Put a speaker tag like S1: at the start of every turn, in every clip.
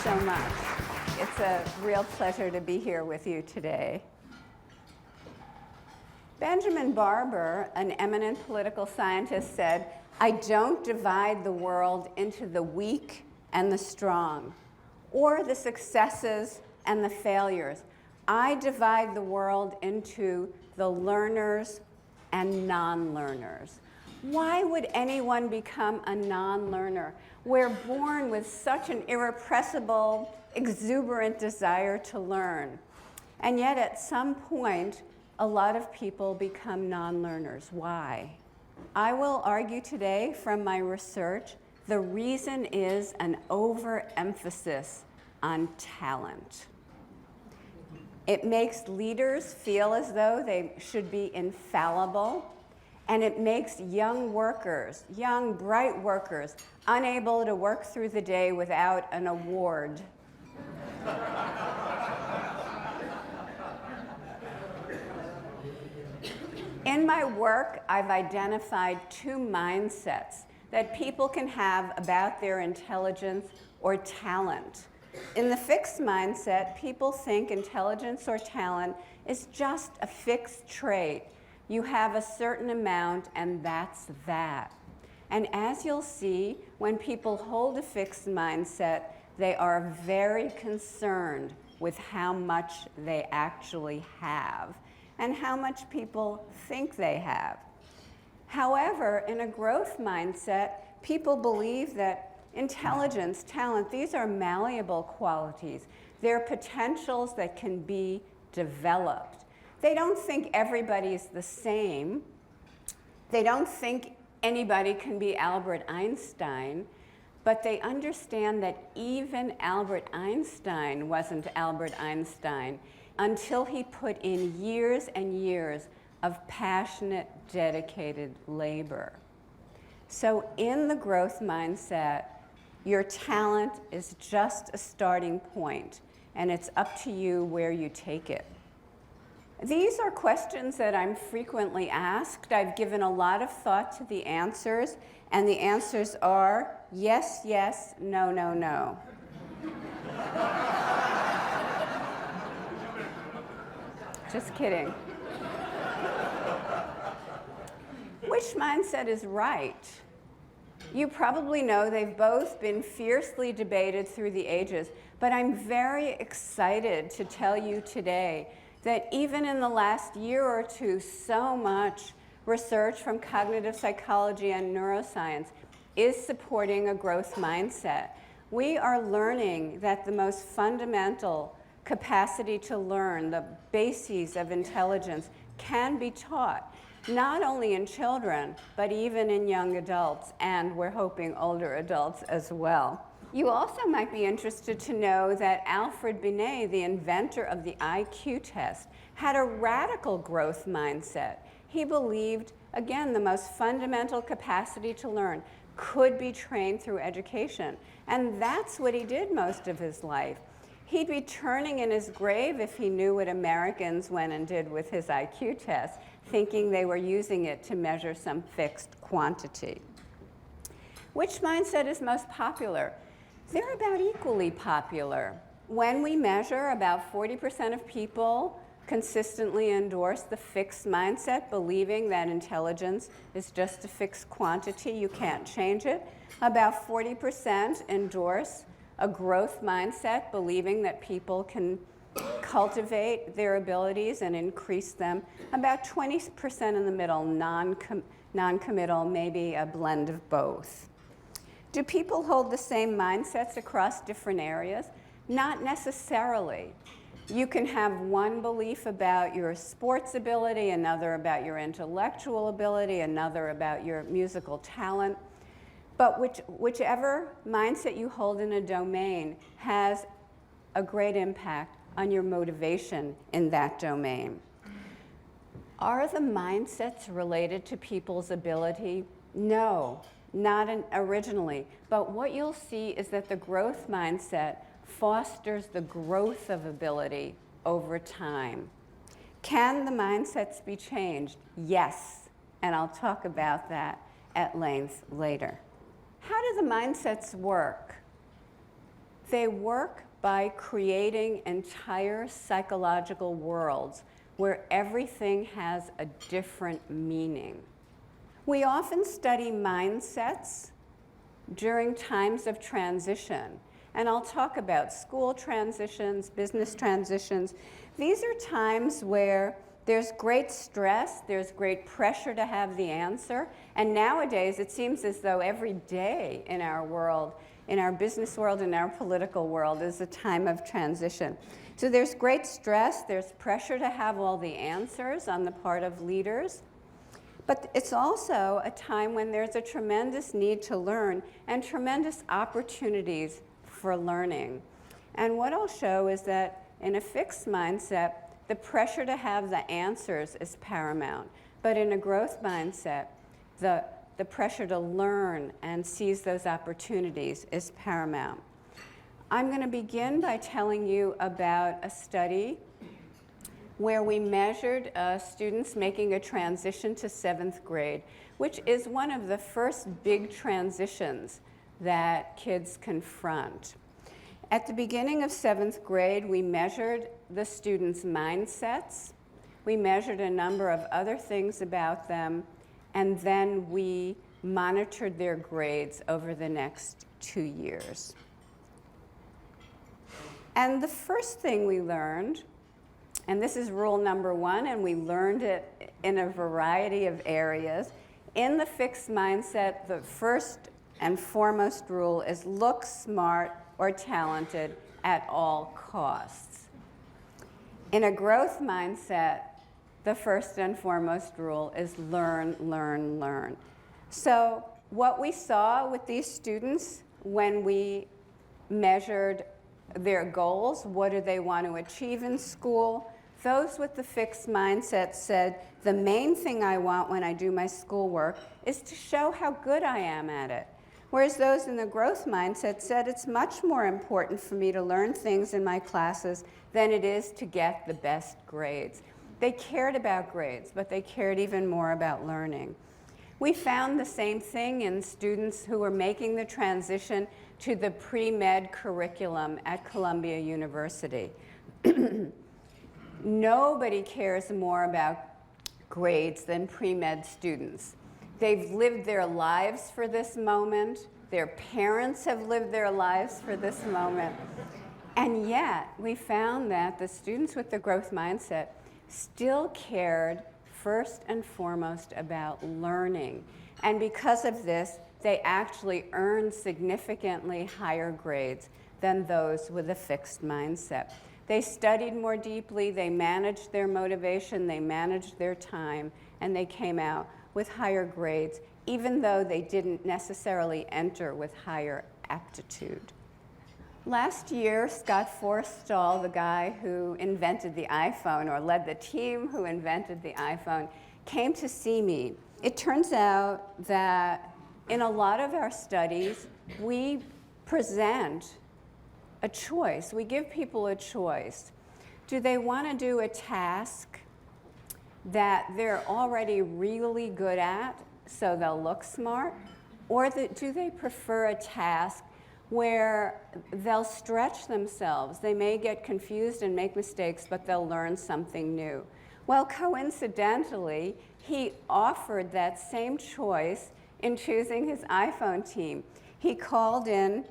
S1: so much. It's a real pleasure to be here with you today. Benjamin Barber, an eminent political scientist, said, "I don't divide the world into the weak and the strong, or the successes and the failures. I divide the world into the learners and non-learners." Why would anyone become a non-learner? We're born with such an irrepressible, exuberant desire to learn. And yet at some point, a lot of people become non-learners. Why? I will argue today from my research, the reason is an overemphasis on talent. It makes leaders feel as though they should be infallible, and it makes young workers, young, bright workers, unable to work through the day without an award. In my work, I've identified two mindsets that people can have about their intelligence or talent. In the fixed mindset, people think intelligence or talent is just a fixed trait. You have a certain amount and that's that. And as you'll see, when people hold a fixed mindset, they are very concerned with how much they actually have and how much people think they have. However, in a growth mindset, people believe that intelligence, talent, these are malleable qualities. They're potentials that can be developed. They don't think everybody's the same. They don't think anybody can be Albert Einstein, but they understand that even Albert Einstein wasn't Albert Einstein until he put in years and years of passionate, dedicated labor. So in the growth mindset, your talent is just a starting point, and it's up to you where you take it. These are questions that I'm frequently asked. I've given a lot of thought to the answers, and the answers are yes, yes, no, no, no. Just kidding. Which mindset is right? You probably know they've both been fiercely debated through the ages, but I'm very excited to tell you today that even in the last year or two, so much research from cognitive psychology and neuroscience is supporting a growth mindset. We are learning that the most fundamental capacity to learn, the bases of intelligence, can be taught, not only in children, but even in young adults, and we're hoping older adults as well. You also might be interested to know that Alfred Binet, the inventor of the IQ test, had a radical growth mindset. He believed, again, the most fundamental capacity to learn could be trained through education, and that's what he did most of his life. He'd be turning in his grave if he knew what Americans went and did with his IQ test, thinking they were using it to measure some fixed quantity. Which mindset is most popular? They're about equally popular. When we measure, about 40% of people consistently endorse the fixed mindset, believing that intelligence is just a fixed quantity, you can't change it. About 40% endorse a growth mindset, believing that people can cultivate their abilities and increase them. About 20% in the middle, non-committal, maybe a blend of both. Do people hold the same mindsets across different areas? Not necessarily. You can have one belief about your sports ability, another about your intellectual ability, another about your musical talent. But whichever mindset you hold in a domain has a great impact on your motivation in that domain. Are the mindsets related to people's ability? No, not originally. But what you'll see is that the growth mindset fosters the growth of ability over time. Can the mindsets be changed? Yes, and I'll talk about that at length later. How do the mindsets work? They work by creating entire psychological worlds where everything has a different meaning. We often study mindsets during times of transition. And I'll talk about school transitions, business transitions. These are times where there's great stress, there's great pressure to have the answer. And nowadays, it seems as though every day in our world, in our business world, in our political world, is a time of transition. So there's great stress, there's pressure to have all the answers on the part of leaders. But it's also a time when there's a tremendous need to learn and tremendous opportunities for learning. And what I'll show is that in a fixed mindset, the pressure to have the answers is paramount. But in a growth mindset, the pressure to learn and seize those opportunities is paramount. I'm going to begin by telling you about a study where we measured students making a transition to 7th grade, which is one of the first big transitions that kids confront. At the beginning of 7th grade, we measured the students' mindsets. We measured a number of other things about them, and then we monitored their grades over the next 2 years. And the first thing we learned, and this is rule number 1, and we learned it in a variety of areas, in the fixed mindset, the first and foremost rule is look smart or talented at all costs. In a growth mindset, the first and foremost rule is learn, learn, learn. So what we saw with these students when we measured their goals, what do they want to achieve in school, those with the fixed mindset said, the main thing I want when I do my schoolwork is to show how good I am at it. Whereas those in the growth mindset said, it's much more important for me to learn things in my classes than it is to get the best grades. They cared about grades, but they cared even more about learning. We found the same thing in students who were making the transition to the pre-med curriculum at Columbia University. Nobody cares more about grades than pre-med students. They've lived their lives for this moment. Their parents have lived their lives for this moment. And yet, we found that the students with the growth mindset still cared first and foremost about learning. And because of this, they actually earned significantly higher grades than those with a fixed mindset. They studied more deeply, they managed their motivation, they managed their time, and they came out with higher grades, even though they didn't necessarily enter with higher aptitude. Last year, Scott Forstall, the guy who invented the iPhone, or led the team who invented the iPhone, came to see me. It turns out that in a lot of our studies, we present a choice. We give people a choice. Do they want to do a task that they're already really good at, so they'll look smart? Or do they prefer a task where they'll stretch themselves? They may get confused and make mistakes, but they'll learn something new. Well, coincidentally, he offered that same choice in choosing his iPhone team. He called in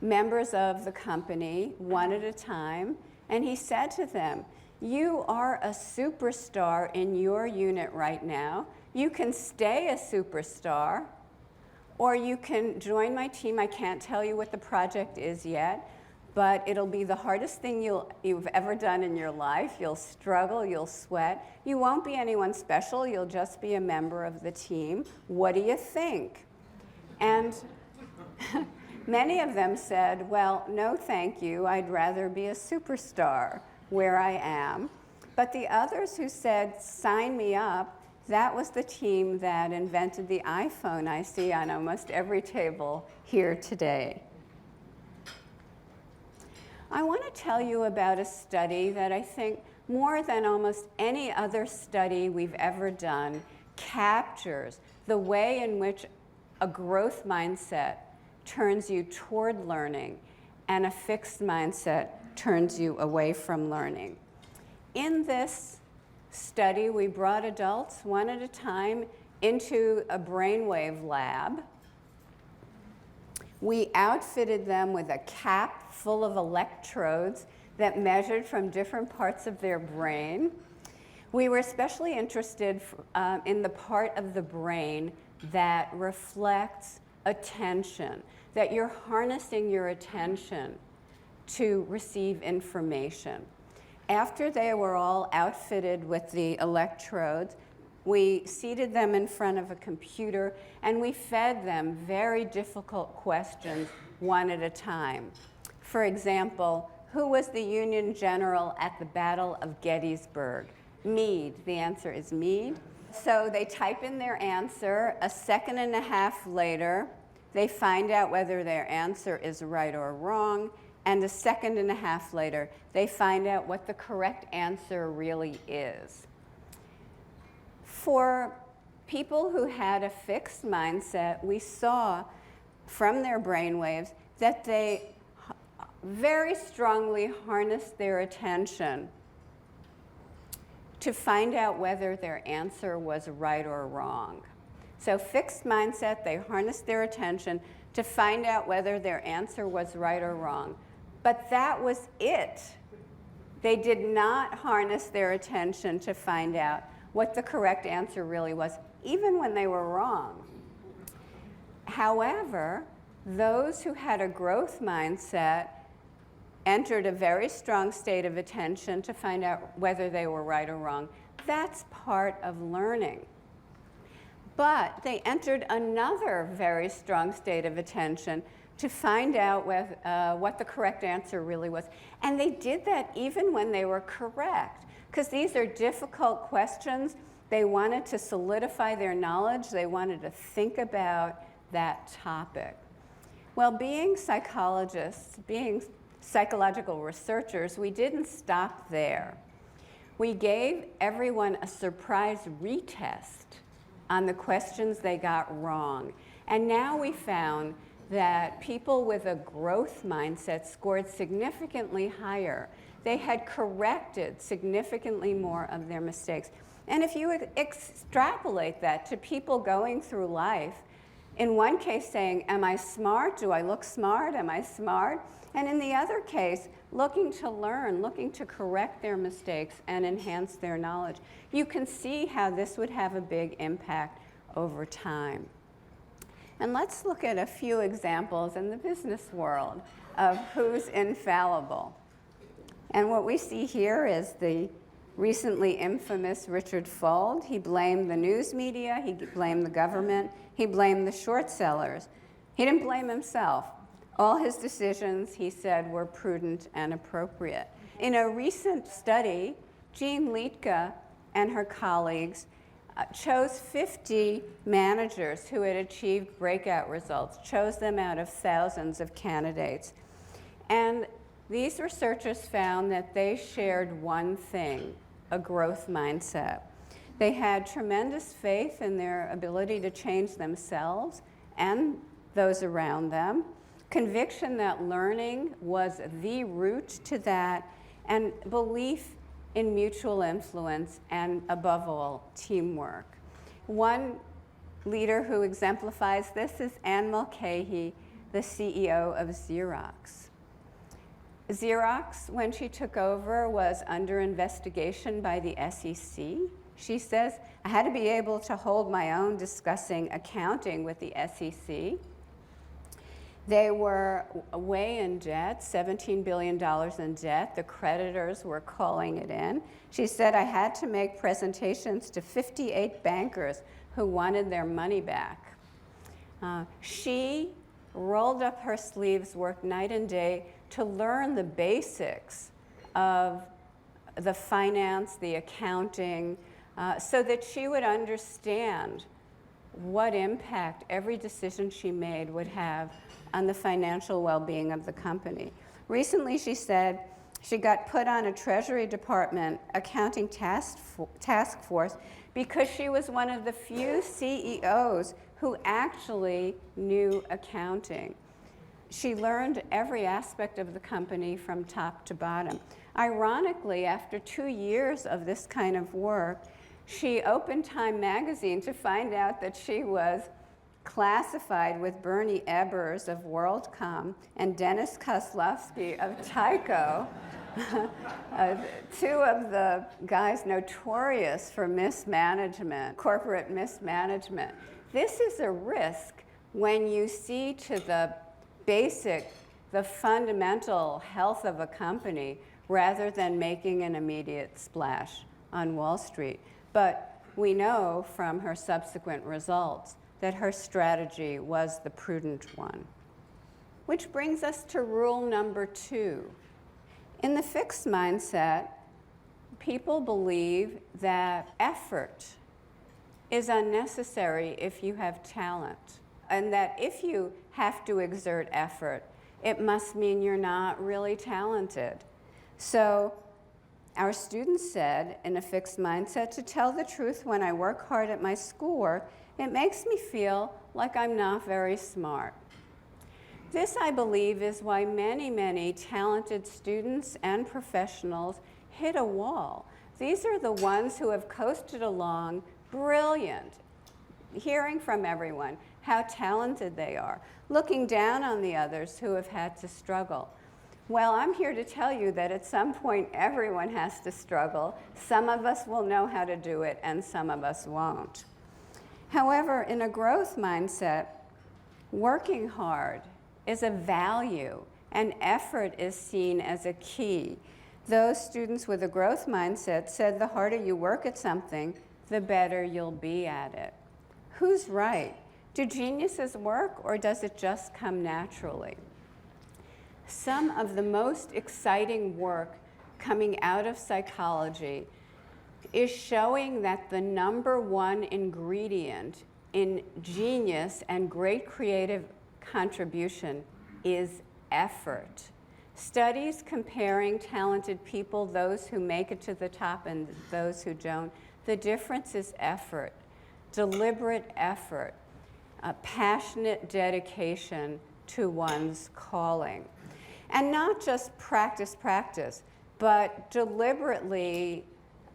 S1: members of the company one at a time, and he said to them, you are a superstar in your unit right now. You can stay a superstar, or you can join my team. I can't tell you what the project is yet, but it'll be the hardest thing you've ever done in your life. You'll struggle, you'll sweat. You won't be anyone special, you'll just be a member of the team. What do you think? And many of them said, well, no thank you, I'd rather be a superstar where I am. But the others who said, sign me up, that was the team that invented the iPhone I see on almost every table here today. I want to tell you about a study that I think more than almost any other study we've ever done captures the way in which a growth mindset turns you toward learning, and a fixed mindset turns you away from learning. In this study, we brought adults one at a time into a brainwave lab. We outfitted them with a cap full of electrodes that measured from different parts of their brain. We were especially interested in the part of the brain that reflects attention, that you're harnessing your attention to receive information. After they were all outfitted with the electrodes, we seated them in front of a computer and we fed them very difficult questions one at a time. For example, who was the Union general at the Battle of Gettysburg? Meade. The answer is Meade. So they type in their answer. A second and a half later, they find out whether their answer is right or wrong. And a second and a half later, they find out what the correct answer really is. For people who had a fixed mindset, we saw from their brainwaves that they very strongly harnessed their attention to find out whether their answer was right or wrong. So fixed mindset, they harnessed their attention to find out whether their answer was right or wrong. But that was it. They did not harness their attention to find out what the correct answer really was, even when they were wrong. However, those who had a growth mindset entered a very strong state of attention to find out whether they were right or wrong. That's part of learning. But they entered another very strong state of attention to find out what the correct answer really was. And they did that even when they were correct, because these are difficult questions. They wanted to solidify their knowledge. They wanted to think about that topic. Well, being psychologists, being psychological researchers, we didn't stop there. We gave everyone a surprise retest on the questions they got wrong. And now we found that people with a growth mindset scored significantly higher. They had corrected significantly more of their mistakes. And if you extrapolate that to people going through life, in one case saying, am I smart? Do I look smart? Am I smart? And in the other case, looking to learn, looking to correct their mistakes and enhance their knowledge. You can see how this would have a big impact over time. And let's look at a few examples in the business world of who's infallible. And what we see here is the recently infamous Richard Fuld. He blamed the news media, he blamed the government, he blamed the short sellers. He didn't blame himself. All his decisions, he said, were prudent and appropriate. In a recent study, Jean Liedtke and her colleagues chose 50 managers who had achieved breakout results, chose them out of thousands of candidates. And these researchers found that they shared one thing, a growth mindset. They had tremendous faith in their ability to change themselves and those around them, conviction that learning was the route to that, and belief in mutual influence and, above all, teamwork. One leader who exemplifies this is Anne Mulcahy, the CEO of Xerox. Xerox, when she took over, was under investigation by the SEC. She says, I had to be able to hold my own discussing accounting with the SEC. They were way in debt, $17 billion in debt. The creditors were calling it in. She said, I had to make presentations to 58 bankers who wanted their money back. She rolled up her sleeves, worked night and day to learn the basics of the finance, the accounting, so that she would understand what impact every decision she made would have on the financial well-being of the company. Recently, she said she got put on a Treasury Department accounting task force because she was one of the few CEOs who actually knew accounting. she learned every aspect of the company from top to bottom. Ironically, after 2 years of this kind of work, she opened Time magazine to find out that she was classified with Bernie Ebbers of WorldCom and Dennis Kozlowski of Tyco, two of the guys notorious for mismanagement, corporate mismanagement. This is a risk when you see to the fundamental health of a company rather than making an immediate splash on Wall Street. But we know from her subsequent results that her strategy was the prudent one. Which brings us to rule number 2. In the fixed mindset, people believe that effort is unnecessary if you have talent, and that if you have to exert effort, it must mean you're not really talented. So our students said in a fixed mindset, to tell the truth, when I work hard at my schoolwork, it makes me feel like I'm not very smart. This, I believe, is why many, many talented students and professionals hit a wall. These are the ones who have coasted along, brilliant, hearing from everyone how talented they are, looking down on the others who have had to struggle. Well, I'm here to tell you that at some point everyone has to struggle. Some of us will know how to do it and some of us won't. However, in a growth mindset, working hard is a value and effort is seen as a key. Those students with a growth mindset said the harder you work at something, the better you'll be at it. Who's right? Do geniuses work or does it just come naturally? Some of the most exciting work coming out of psychology is showing that the #1 ingredient in genius and great creative contribution is effort. Studies comparing talented people, those who make it to the top and those who don't, the difference is effort, deliberate effort, a passionate dedication to one's calling. And not just practice, but deliberately,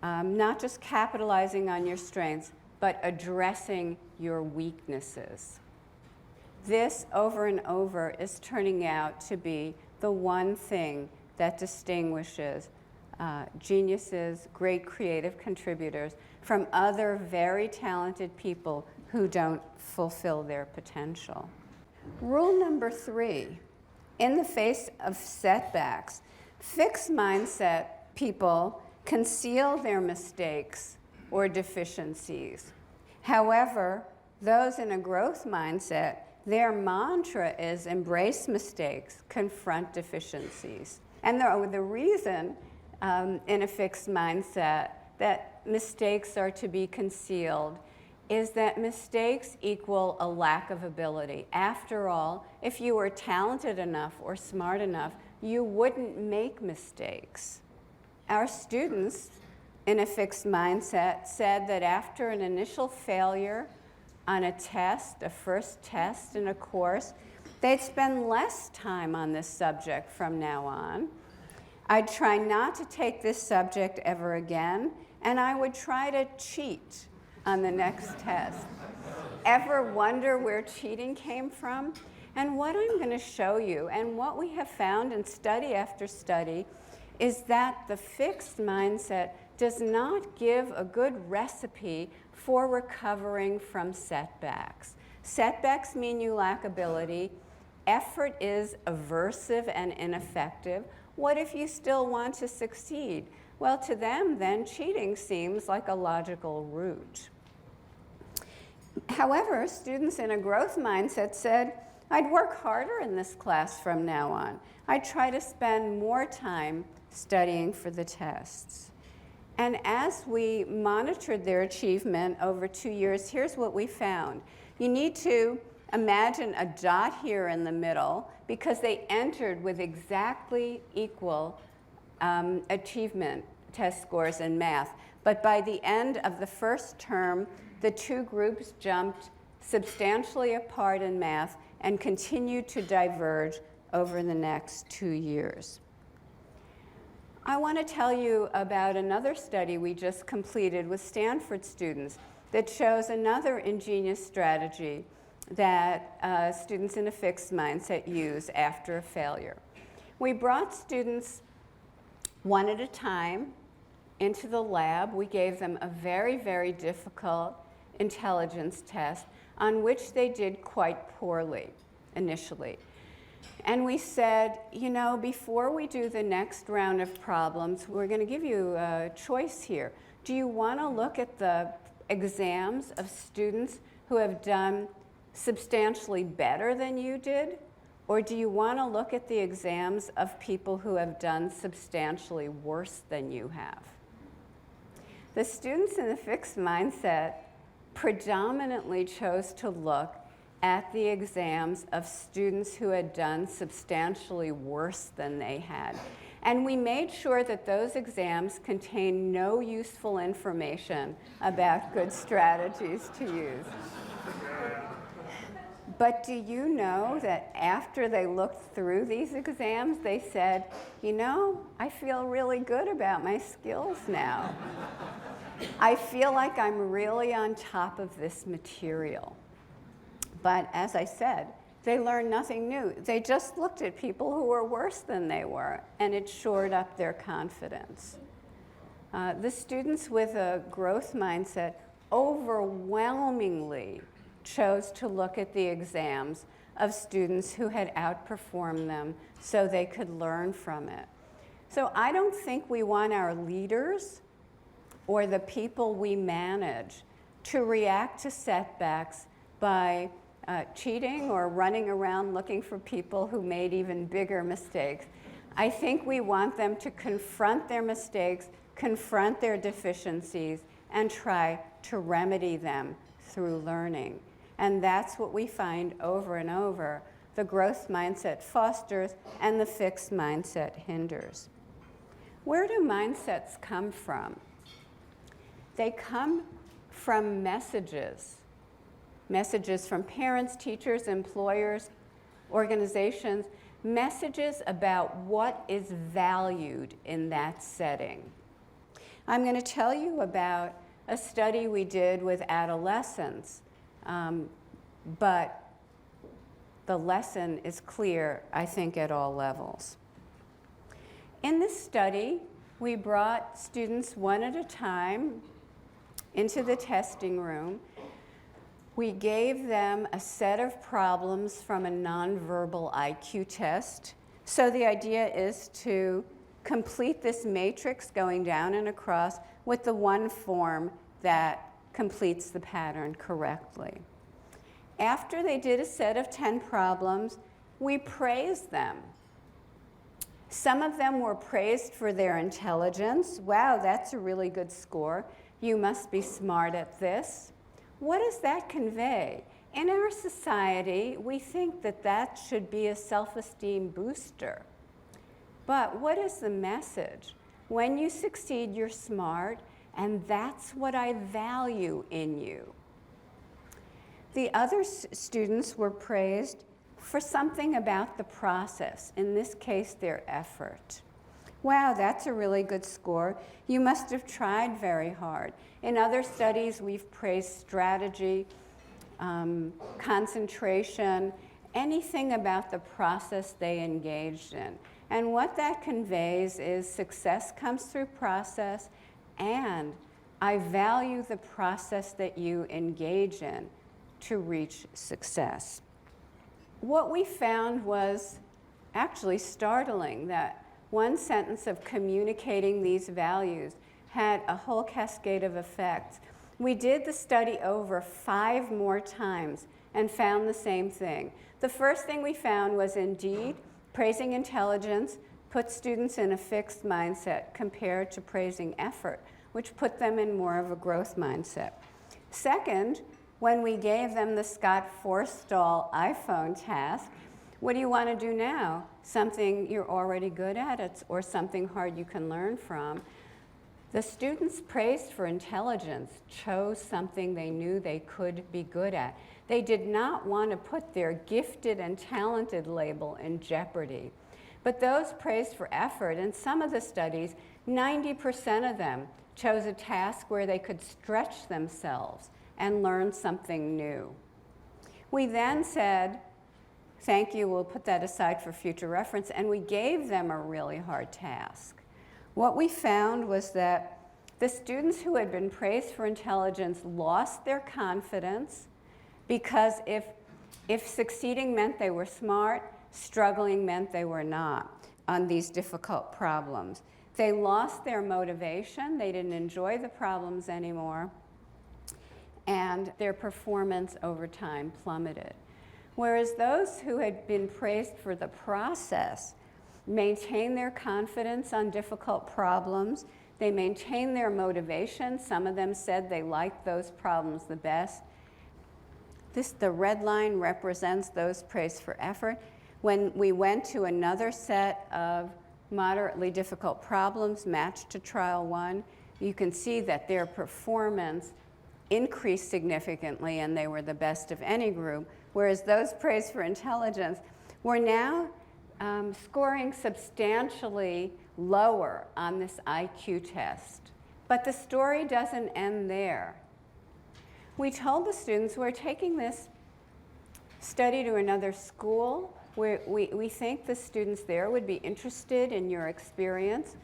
S1: not just capitalizing on your strengths, but addressing your weaknesses. This, over and over, is turning out to be the one thing that distinguishes geniuses, great creative contributors, from other very talented people who don't fulfill their potential. Rule number 3, in the face of setbacks, fixed mindset people conceal their mistakes or deficiencies. However, those in a growth mindset, their mantra is embrace mistakes, confront deficiencies. And the reason in a fixed mindset that mistakes are to be concealed is that mistakes equal a lack of ability. After all, if you were talented enough or smart enough, you wouldn't make mistakes. Our students in a fixed mindset said that after an initial failure on a test, a first test in a course, they'd spend less time on this subject from now on. I'd try not to take this subject ever again, and I would try to cheat on the next test. Ever wonder where cheating came from? And what I'm going to show you, and what we have found in study after study, is that the fixed mindset does not give a good recipe for recovering from setbacks. Setbacks mean you lack ability. Effort is aversive and ineffective. What if you still want to succeed? Well, to them, then, cheating seems like a logical route. However, students in a growth mindset said, I'd work harder in this class from now on. I'd try to spend more time studying for the tests. And as we monitored their achievement over 2 years, here's what we found. You need to imagine a dot here in the middle because they entered with exactly equal achievement test scores in math. But by the end of the first term, the two groups jumped substantially apart in math, and continued to diverge over the next 2 years. I want to tell you about another study we just completed with Stanford students that shows another ingenious strategy that students in a fixed mindset use after a failure. We brought students one at a time into the lab. We gave them a very, very difficult intelligence test on which they did quite poorly initially. And we said, you know, before we do the next round of problems, we're going to give you a choice here. Do you want to look at the exams of students who have done substantially better than you did? Or do you want to look at the exams of people who have done substantially worse than you have? The students in the fixed mindset predominantly chose to look at the exams of students who had done substantially worse than they had. And we made sure that those exams contained no useful information about good strategies to use. But do you know that after they looked through these exams, they said, you know, I feel really good about my skills now. I feel like I'm really on top of this material. But as I said, they learned nothing new. They just looked at people who were worse than they were, and it shored up their confidence. The students with a growth mindset overwhelmingly chose to look at the exams of students who had outperformed them so they could learn from it. So I don't think we want our leaders or the people we manage to react to setbacks by cheating or running around looking for people who made even bigger mistakes. I think we want them to confront their mistakes, confront their deficiencies, and try to remedy them through learning. And that's what we find over and over. The growth mindset fosters and the fixed mindset hinders. Where do mindsets come from? They come from messages. Messages from parents, teachers, employers, organizations, messages about what is valued in that setting. I'm going to tell you about a study we did with adolescents, but the lesson is clear, I think, at all levels. In this study, we brought students one at a time into the testing room. We gave them a set of problems from a nonverbal IQ test. So the idea is to complete this matrix going down and across with the one form that completes the pattern correctly. After they did a set of 10 problems, we praised them. Some of them were praised for their intelligence. Wow, that's a really good score. You must be smart at this. What does that convey? In our society, we think that that should be a self-esteem booster. But what is the message? When you succeed, you're smart, and that's what I value in you. The other students were praised for something about the process, in this case, their effort. Wow, that's a really good score. You must have tried very hard. In other studies, we've praised strategy, concentration, anything about the process they engaged in. And what that conveys is success comes through process, and I value the process that you engage in to reach success. What we found was actually startling, that one sentence of communicating these values had a whole cascade of effects. We did the study over 5 more times and found the same thing. The first thing we found was, indeed, praising intelligence put students in a fixed mindset compared to praising effort, which put them in more of a growth mindset. Second, when we gave them the Scott Forstall iPhone task, what do you want to do now? Something you're already good at, or something hard you can learn from. The students praised for intelligence chose something they knew they could be good at. They did not want to put their gifted and talented label in jeopardy. But those praised for effort, in some of the studies, 90% of them chose a task where they could stretch themselves and learn something new. We then said, thank you, we'll put that aside for future reference, and we gave them a really hard task. What we found was that the students who had been praised for intelligence lost their confidence because if succeeding meant they were smart, struggling meant they were not on these difficult problems. They lost their motivation, they didn't enjoy the problems anymore, and their performance over time plummeted. Whereas those who had been praised for the process maintained their confidence on difficult problems, they maintained their motivation. Some of them said they liked those problems the best. The red line represents those praised for effort. When we went to another set of moderately difficult problems matched to trial 1, you can see that their performance increased significantly and they were the best of any group, whereas those praised for intelligence were now scoring substantially lower on this IQ test. But the story doesn't end there. We told the students we're taking this study to another school. We think the students there would be interested in your experience.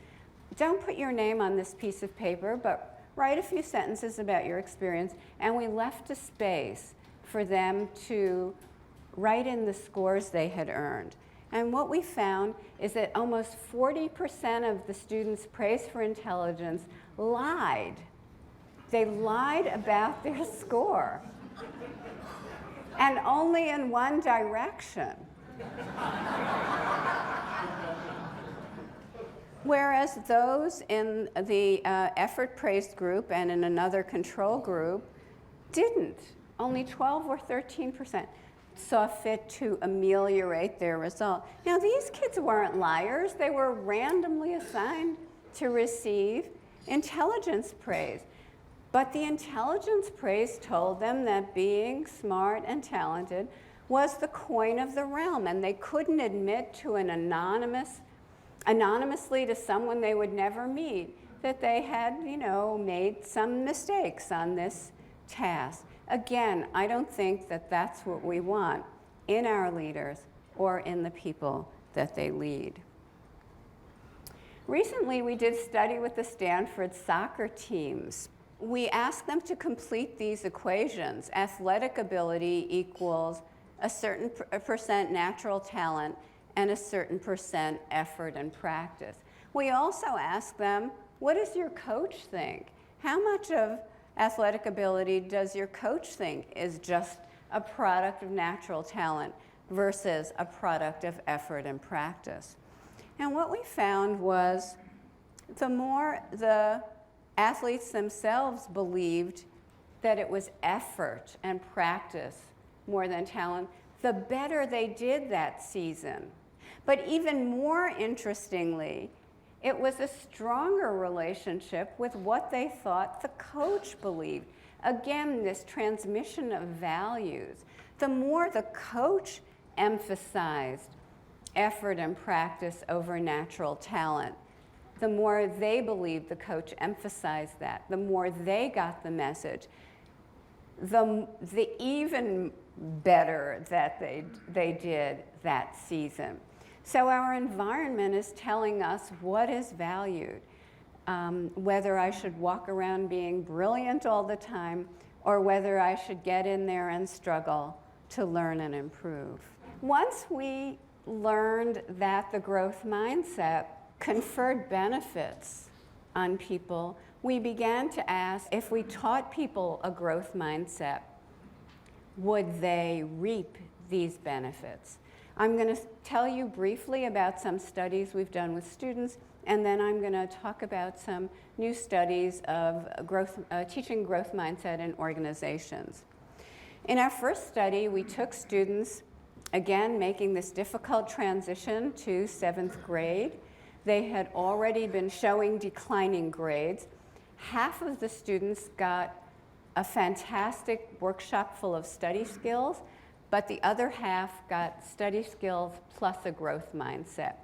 S1: Don't put your name on this piece of paper, but write a few sentences about your experience. And we left a space for them to write in the scores they had earned. And what we found is that almost 40% of the students praised for intelligence lied. They lied about their score, and only in one direction. Whereas those in the effort-praised group and in another control group didn't. Only 12 or 13% saw fit to ameliorate their result. Now, these kids weren't liars. They were randomly assigned to receive intelligence praise. But the intelligence praise told them that being smart and talented was the coin of the realm, and they couldn't admit to an anonymously to someone they would never meet that they had, made some mistakes on this task. Again, I don't think that that's what we want in our leaders or in the people that they lead. Recently, we did a study with the Stanford soccer teams. We asked them to complete these equations. Athletic ability equals a certain percent natural talent and a certain percent effort and practice. We also asked them, what does your coach think? How much of athletic ability does your coach think is just a product of natural talent versus a product of effort and practice? And what we found was the more the athletes themselves believed that it was effort and practice more than talent, the better they did that season. But even more interestingly, it was a stronger relationship with what they thought the coach believed. Again, this transmission of values. The more the coach emphasized effort and practice over natural talent, the more they believed the coach emphasized that, the more they got the message, the even better that they did that season. So our environment is telling us what is valued, whether I should walk around being brilliant all the time or whether I should get in there and struggle to learn and improve. Once we learned that the growth mindset conferred benefits on people, we began to ask if we taught people a growth mindset, would they reap these benefits? I'm going to tell you briefly about some studies we've done with students, and then I'm going to talk about some new studies of teaching growth mindset in organizations. In our first study, we took students, again, making this difficult transition to 7th grade. They had already been showing declining grades. half of the students got a fantastic workshop full of study skills, but the other half got study skills plus a growth mindset.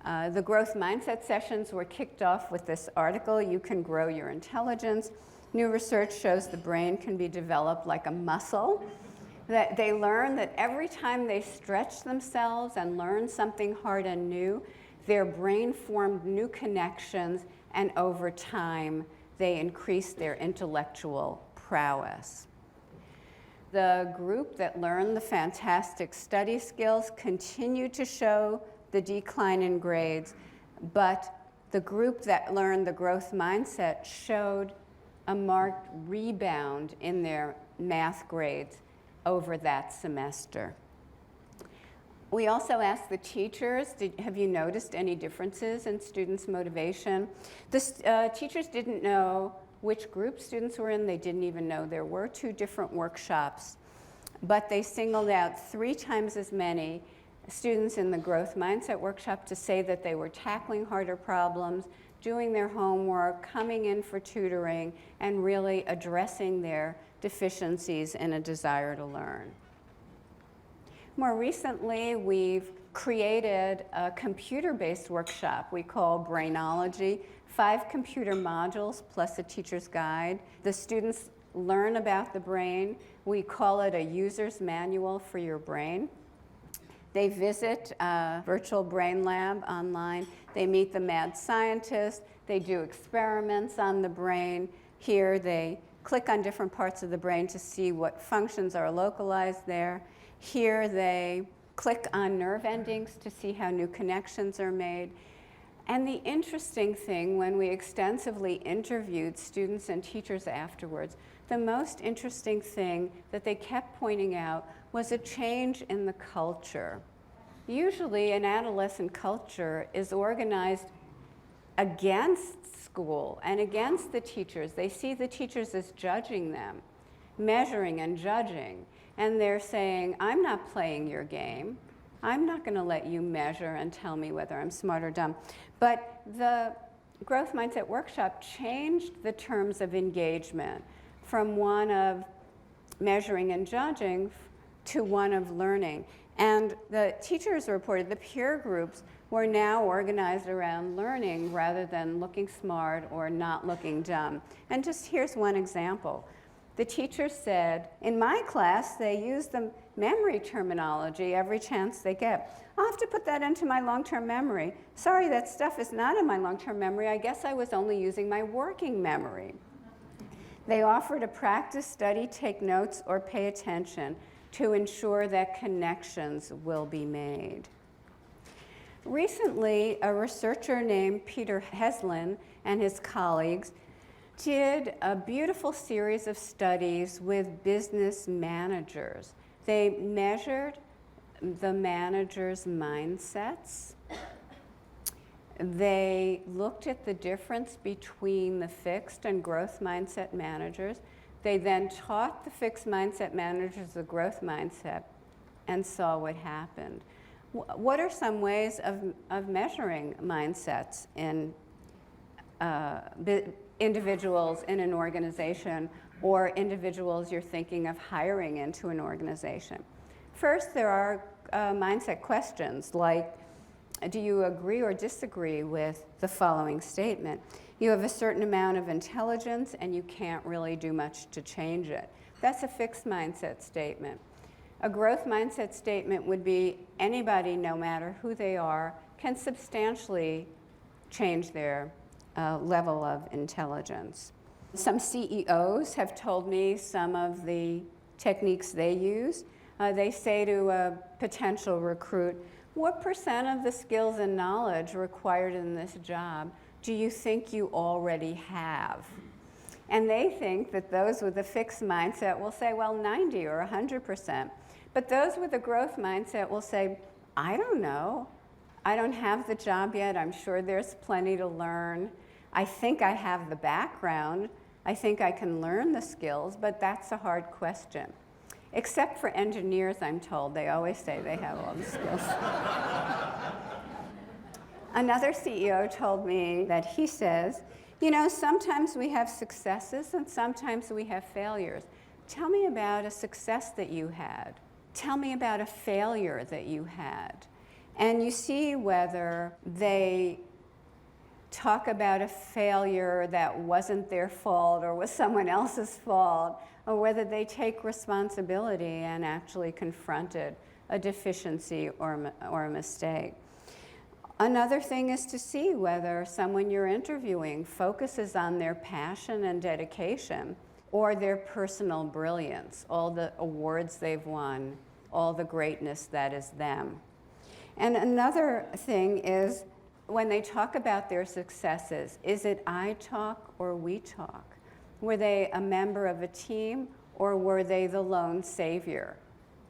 S1: The growth mindset sessions were kicked off with this article, "You Can Grow Your Intelligence." New research shows the brain can be developed like a muscle. That they learn that every time they stretch themselves and learn something hard and new, their brain formed new connections, and over time, they increased their intellectual prowess. The group that learned the fantastic study skills continued to show the decline in grades, but the group that learned the growth mindset showed a marked rebound in their math grades over that semester. We also asked the teachers, have you noticed any differences in students' motivation? The teachers didn't know which group students were in. They didn't even know there were 2 different workshops, but they singled out 3 times as many students in the growth mindset workshop to say that they were tackling harder problems, doing their homework, coming in for tutoring, and really addressing their deficiencies and a desire to learn. More recently, we've created a computer-based workshop we call Brainology, 5 computer modules plus a teacher's guide. The students learn about the brain. We call it a user's manual for your brain. They visit a virtual brain lab online. They meet the mad scientist. They do experiments on the brain. Here they click on different parts of the brain to see what functions are localized there. Here they click on nerve endings to see how new connections are made. And the interesting thing, when we extensively interviewed students and teachers afterwards, the most interesting thing that they kept pointing out was a change in the culture. Usually an adolescent culture is organized against school and against the teachers. They see the teachers as judging them, measuring and judging. And they're saying, I'm not playing your game. I'm not going to let you measure and tell me whether I'm smart or dumb. But the Growth Mindset Workshop changed the terms of engagement from one of measuring and judging to one of learning. And the teachers reported the peer groups were now organized around learning rather than looking smart or not looking dumb. And just here's one example. The teacher said, in my class, they use the memory terminology every chance they get. I'll have to put that into my long-term memory. Sorry, that stuff is not in my long-term memory. I guess I was only using my working memory. They offer to practice, study, take notes, or pay attention to ensure that connections will be made. Recently, a researcher named Peter Heslin and his colleagues did a beautiful series of studies with business managers. They measured the managers' mindsets. They looked at the difference between the fixed and growth mindset managers. They then taught the fixed mindset managers the growth mindset and saw what happened. What are some ways of measuring mindsets in individuals in an organization or individuals you're thinking of hiring into an organization? First, there are mindset questions like, do you agree or disagree with the following statement? You have a certain amount of intelligence and you can't really do much to change it. That's a fixed mindset statement. A growth mindset statement would be anybody, no matter who they are, can substantially change their level of intelligence. Some CEOs have told me some of the techniques they use. They say to a potential recruit, what % of the skills and knowledge required in this job do you think you already have? And they think that those with a fixed mindset will say, well, 90 or 100%. But those with a growth mindset will say, I don't know. I don't have the job yet. I'm sure there's plenty to learn. I think I have the background. I think I can learn the skills, but that's a hard question. Except for engineers, I'm told. They always say they have all the skills. Another CEO told me that he says, you know, sometimes we have successes and sometimes we have failures. Tell me about a success that you had. Tell me about a failure that you had. And you see whether they talk about a failure that wasn't their fault or was someone else's fault, or whether they take responsibility and actually confronted a deficiency or a mistake. Another thing is to see whether someone you're interviewing focuses on their passion and dedication or their personal brilliance, all the awards they've won, all the greatness that is them. And another thing is when they talk about their successes, is it I talk or we talk? Were they a member of a team or were they the lone savior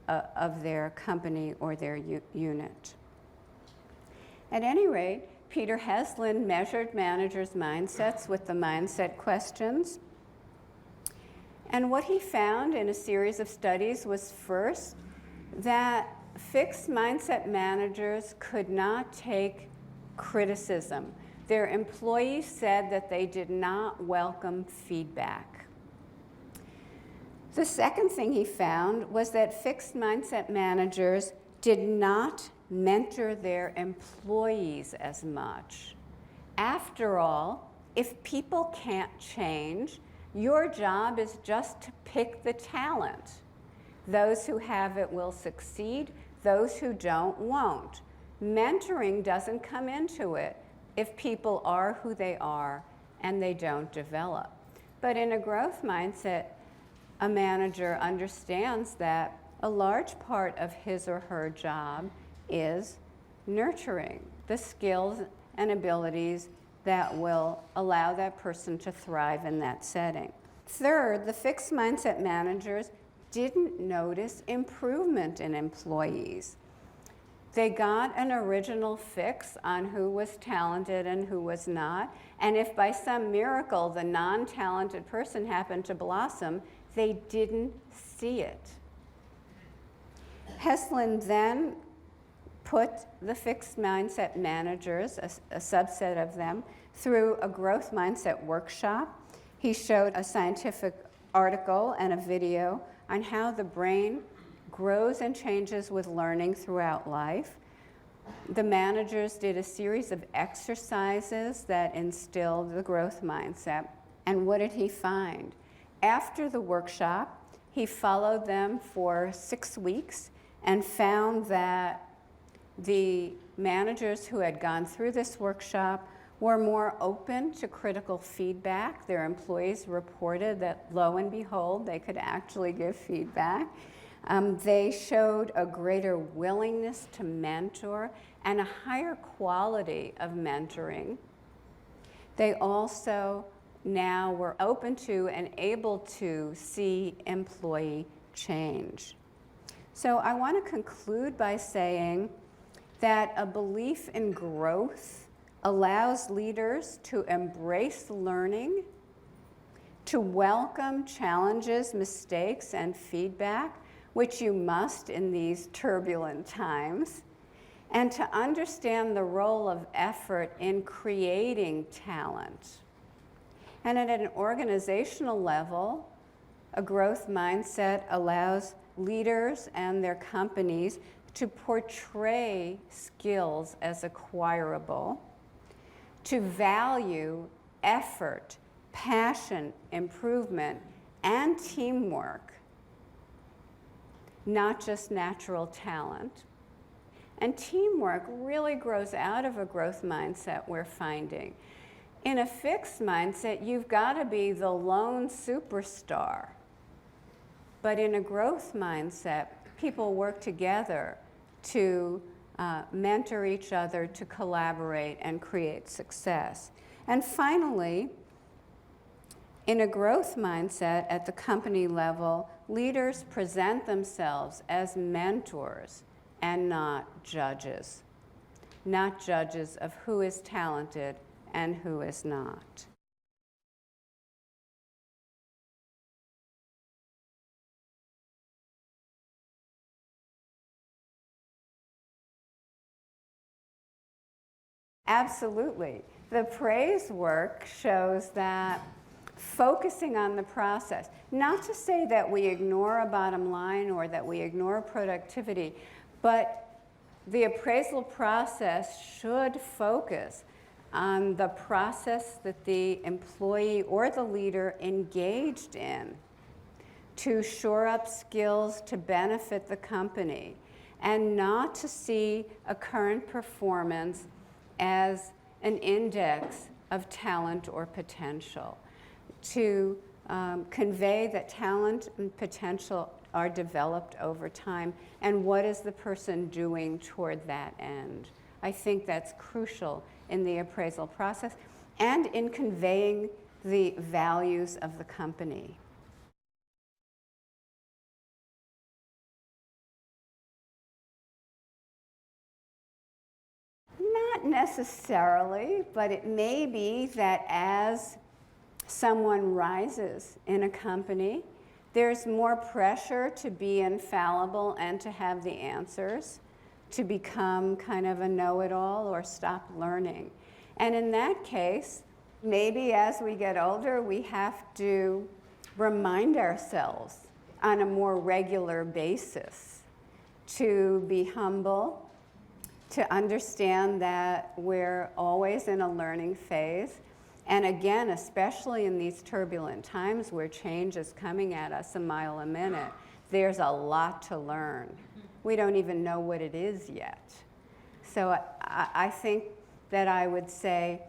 S1: of their company or their unit? At any rate, Peter Heslin measured managers' mindsets with the mindset questions. And what he found in a series of studies was first, that fixed mindset managers could not take criticism. Their employees said that they did not welcome feedback. The second thing he found was that fixed mindset managers did not mentor their employees as much. After all, if people can't change, your job is just to pick the talent. Those who have it will succeed, those who don't won't. Mentoring doesn't come into it if people are who they are and they don't develop. But in a growth mindset, a manager understands that a large part of his or her job is nurturing the skills and abilities that will allow that person to thrive in that setting. Third, the fixed mindset managers didn't notice improvement in employees. They got an original fix on who was talented and who was not, and if by some miracle the non-talented person happened to blossom, they didn't see it. Heslin then put the fixed mindset managers, a subset of them, through a growth mindset workshop. He showed a scientific article and a video on how the brain grows and changes with learning throughout life. The managers did a series of exercises that instilled the growth mindset. And what did he find? After the workshop, he followed them for 6 weeks and found that the managers who had gone through this workshop were more open to critical feedback. Their employees reported that, lo and behold, they could actually give feedback. They showed a greater willingness to mentor and a higher quality of mentoring. They also now were open to and able to see employee change. So I want to conclude by saying that a belief in growth allows leaders to embrace learning, to welcome challenges, mistakes, and feedback, which you must in these turbulent times, and to understand the role of effort in creating talent. And at an organizational level, a growth mindset allows leaders and their companies to portray skills as acquirable, to value effort, passion, improvement, and teamwork, not just natural talent. And teamwork really grows out of a growth mindset, we're finding. In a fixed mindset, you've got to be the lone superstar. But in a growth mindset, people work together to mentor each other, to collaborate and create success. And finally, in a growth mindset at the company level, leaders present themselves as mentors and not judges of who is talented and who is not. Absolutely. The praise work shows that focusing on the process, not to say that we ignore a bottom line or that we ignore productivity, but the appraisal process should focus on the process that the employee or the leader engaged in to shore up skills to benefit the company, and not to see a current performance as an index of talent or potential. To convey that talent and potential are developed over time, and what is the person doing toward that end. I think that's crucial in the appraisal process and in conveying the values of the company. Not necessarily, but it may be that as someone rises in a company, there's more pressure to be infallible and to have the answers, to become kind of a know-it-all or stop learning. And in that case, maybe as we get older, we have to remind ourselves on a more regular basis to be humble, to understand that we're always in a learning phase. And again, especially in these turbulent times where change is coming at us a mile a minute, there's a lot to learn. We don't even know what it is yet. So I think that I would say,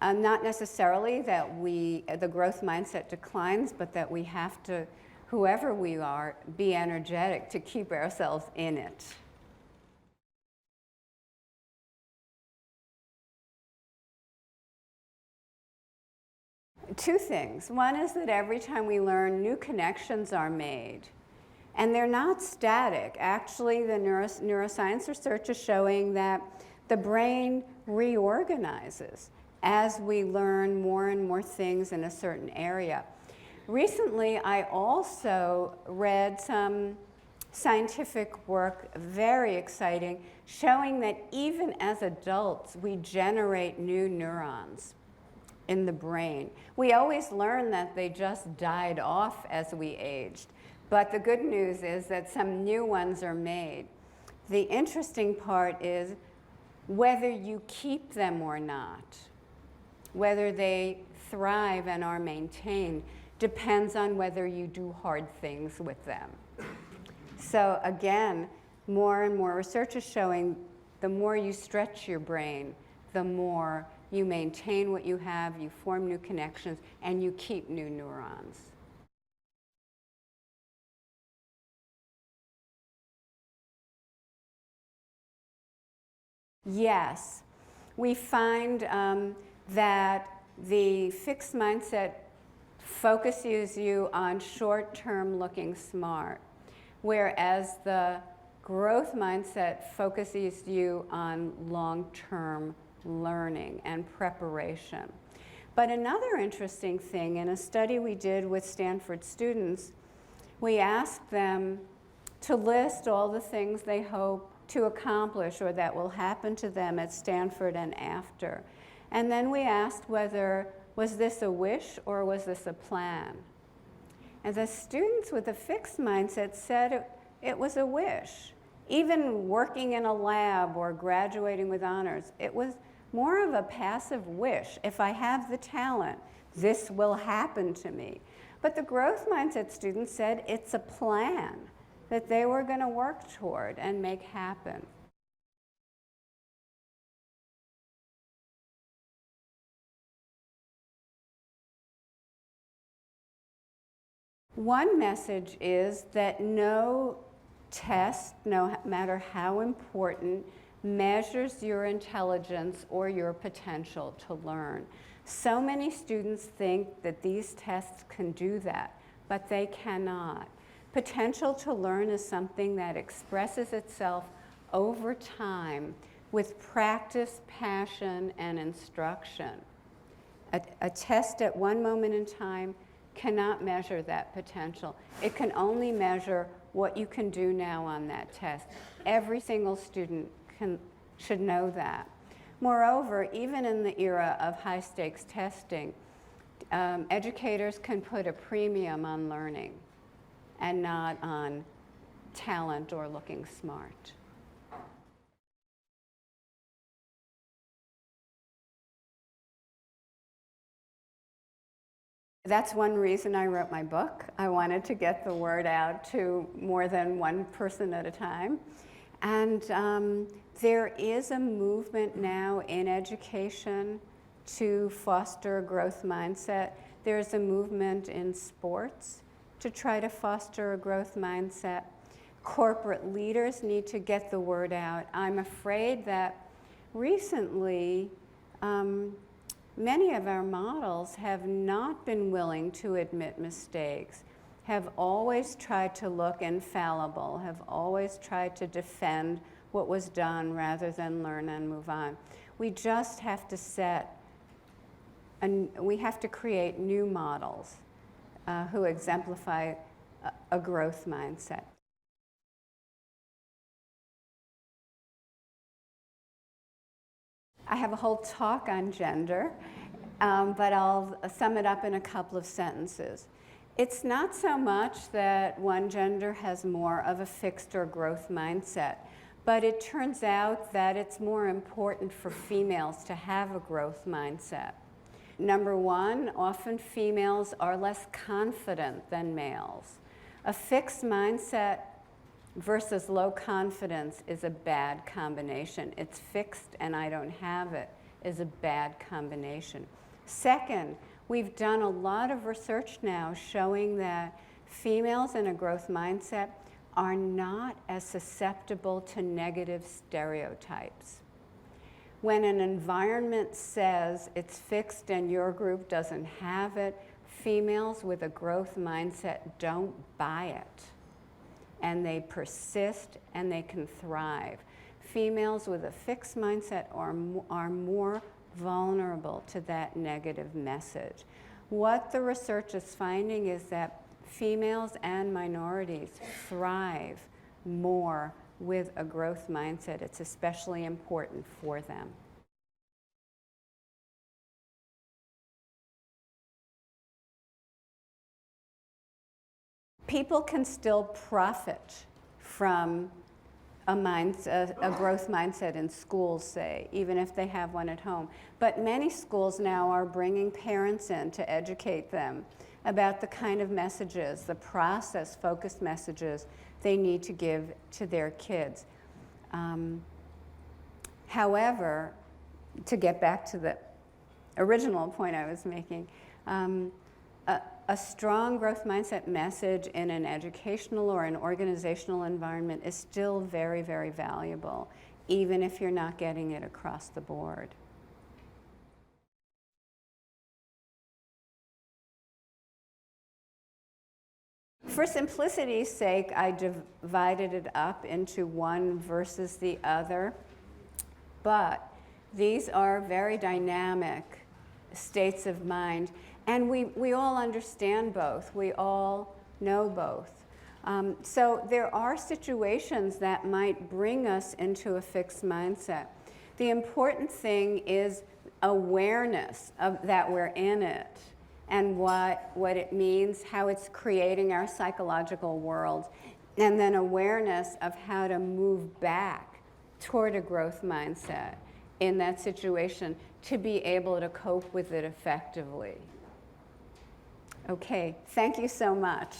S1: not necessarily that the growth mindset declines, but that we have to, whoever we are, be energetic to keep ourselves in it. Two things. One is that every time we learn, new connections are made. And they're not static. Actually, the neuroscience research is showing that the brain reorganizes as we learn more and more things in a certain area. Recently, I also read some scientific work, very exciting, showing that even as adults, we generate new neurons in the brain. We always learn that they just died off as we aged. But the good news is that some new ones are made. The interesting part is whether you keep them or not, whether they thrive and are maintained, depends on whether you do hard things with them. So again, more and more research is showing the more you stretch your brain, the more you maintain what you have, you form new connections, and you keep new neurons. Yes, we find that the fixed mindset focuses you on short-term looking smart, whereas the growth mindset focuses you on long-term learning and preparation. But another interesting thing, in a study we did with Stanford students, we asked them to list all the things they hope to accomplish or that will happen to them at Stanford and after. And then we asked whether, was this a wish or was this a plan? And the students with a fixed mindset said it was a wish. Even working in a lab or graduating with honors, it was more of a passive wish. If I have the talent, this will happen to me. But the growth mindset students said it's a plan that they were going to work toward and make happen. One message is that no test, no matter how important, measures your intelligence or your potential to learn. So many students think that these tests can do that, but they cannot. Potential to learn is something that expresses itself over time with practice, passion, and instruction. A test at one moment in time cannot measure that potential. It can only measure what you can do now on that test. Every single student should know that. Moreover, even in the era of high-stakes testing, educators can put a premium on learning and not on talent or looking smart. That's one reason I wrote my book. I wanted to get the word out to more than one person at a time. And there is a movement now in education to foster a growth mindset. There's a movement in sports to try to foster a growth mindset. Corporate leaders need to get the word out. I'm afraid that recently, many of our models have not been willing to admit mistakes, have always tried to look infallible, have always tried to defend what was done rather than learn and move on. We just have to we have to create new models who exemplify a growth mindset. I have a whole talk on gender, but I'll sum it up in a couple of sentences. It's not so much that one gender has more of a fixed or growth mindset, but it turns out that it's more important for females to have a growth mindset. Number one, often females are less confident than males. A fixed mindset versus low confidence is a bad combination. It's fixed and I don't have it is a bad combination. Second, we've done a lot of research now showing that females in a growth mindset are not as susceptible to negative stereotypes. When an environment says it's fixed and your group doesn't have it, females with a growth mindset don't buy it. And they persist and they can thrive. Females with a fixed mindset are more vulnerable to that negative message. What the research is finding is that females and minorities thrive more with a growth mindset. It's especially important for them. People can still profit from a growth mindset in schools, say, even if they have one at home. But many schools now are bringing parents in to educate them about the kind of messages, the process-focused messages they need to give to their kids. However, to get back to the original point I was making, a strong growth mindset message in an educational or an organizational environment is still very, very valuable, even if you're not getting it across the board. For simplicity's sake, I divided it up into one versus the other, but these are very dynamic states of mind. And we all understand both. We all know both. So there are situations that might bring us into a fixed mindset. The important thing is awareness of that we're in it and what it means, how it's creating our psychological world, and then awareness of how to move back toward a growth mindset in that situation to be able to cope with it effectively. Okay, thank you so much.